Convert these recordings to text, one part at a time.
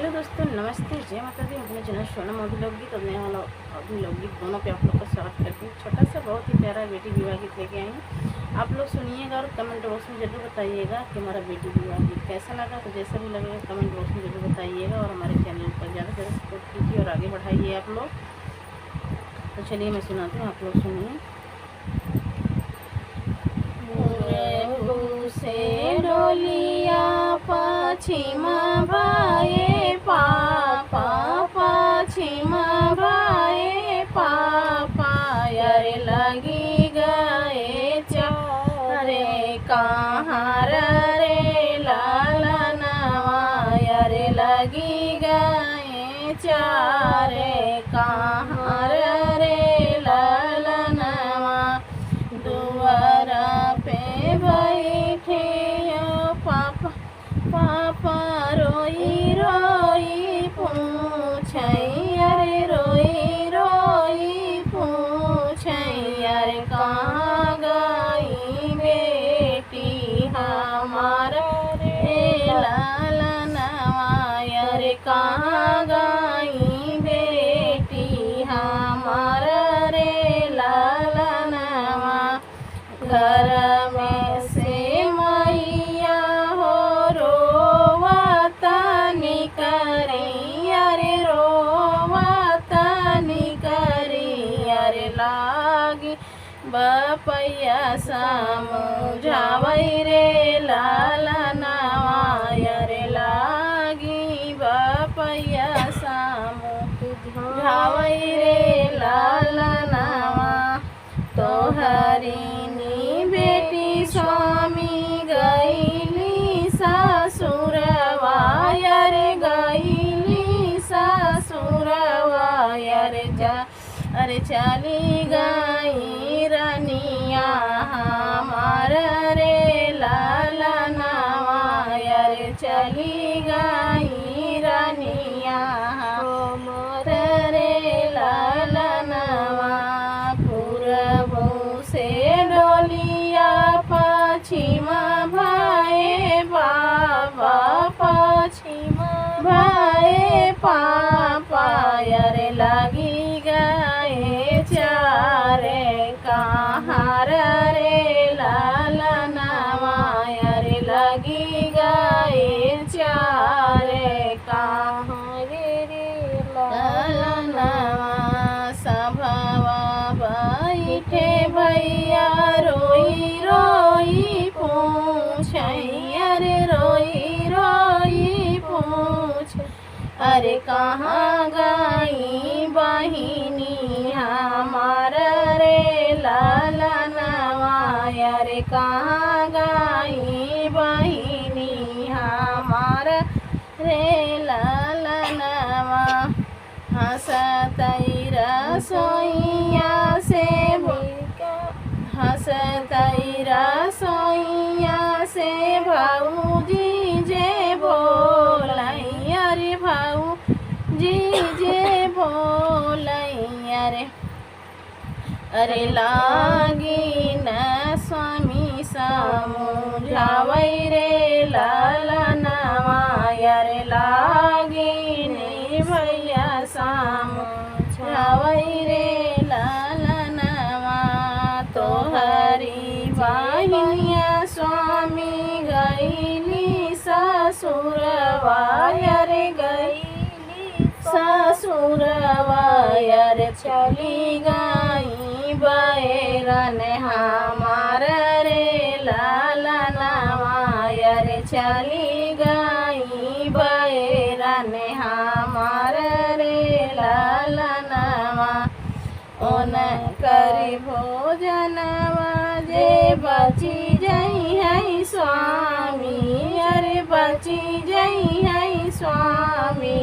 Hello दोस्तों, नमस्ते, जय माता दी। अपने चैनल सोनम अभिलोकगीत और नया वाला अभिलोकगीत दोनों पे आप लोग का स्वागत करती हूँ। छोटा सा बहुत ही प्यारा बेटी विवाह गीत लेके आई हूँ। आप लोग सुनिएगा और कमेंट बॉक्स में ज़रूर बताइएगा कि हमारा बेटी विवाह गीत कैसा लगा। तो जैसा भी लगेगा कमेंट बॉक्स में ज़रूर बताइएगा और हमारे चैनल पर ज़्यादा से ज़्यादा सपोर्ट कीजिए और आगे बढ़ाइए आप लोग। तो चलिए मैं सुनाती हूँ, आप लोग सुनिए। से डोलिया पश्चिमा भाए पापा, पश्चिमा भाए पापा, यारे लगी गए चारे कहाँ रे लाला नवा, यारे लगी गए चारे कहाँ रे लाला नवा, दुआरा पे बैठे पापा, पापा रोई रोई पूछे, अरे रोई रोई पूछे, अरे कहाँ गई बेटी हमारा रे लाला नवा, अरे कहाँ गई बेटी हमारा रे लाला नवा, घर में से मैया हो रोवता निकरी, अरे रोवता निकरी, अरे लागी बपैया समझावै रे लाला नवा, अरे लागी बपैया समझावै रे लाला नवा, तोहरी बेटी स्वामी गईली ससुरवा, अरे गईली ससुरवा, अरे चली गई रनिया हमार रे लाला नवा, अरे चली गई रनिया हमार रे लाला नवा, से डोलिया पश्चिमा भाए बाबा, पश्चिमा भाए पापा, अरे लगी गए चारे कहाँ रे लाला नवा, अरे लगी गए चारे कहाँ रे लाला नवा, सभावा बैठे भैया रोई रोई पूछे, अरे रोई रोई पूछ, अरे कहाँ गई बहिनी हमार रे लाला नवा, अरे कहाँ गई बहिनी हमार रे लाला नवा, हंसतई रसोइया से हंसतई रसोइया से भाऊजी जे बोलाई, अरे भाऊजी जे बोलाई, अरे लागी न स्वामी समझावै रे लाला नवा, अरे लागी ने भैया समझावै रे लाला नवा, तोहरी बहिनिया स्वामी गईली ससुरवा, अरे गईली ससुरवा, अरे चली गई बैरन हमार रे लाला नवा, अरे चली गई बैरन हमार रे लाला नवा, ओन करी भोजनवा जे बची जई है स्वामी, अरे बची जई है स्वामी,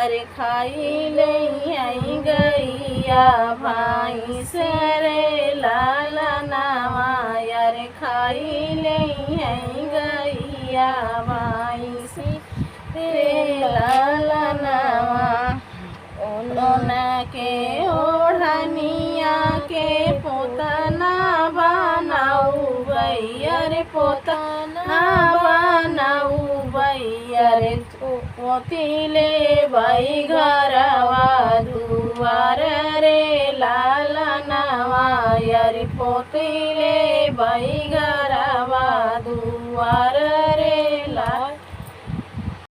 अरे खाई नहीं है गैया भाई से रे लाला नवा, अरे खाई नहीं है गैया भाई से रे लाला नवा, के ओढ़निया के पोतना बनाऊ भैया रे पोतना बनाऊ भैया यारे पोतीले बाई घरवा दुआर रे लाला नवा यारे पोतीले बाई घरवा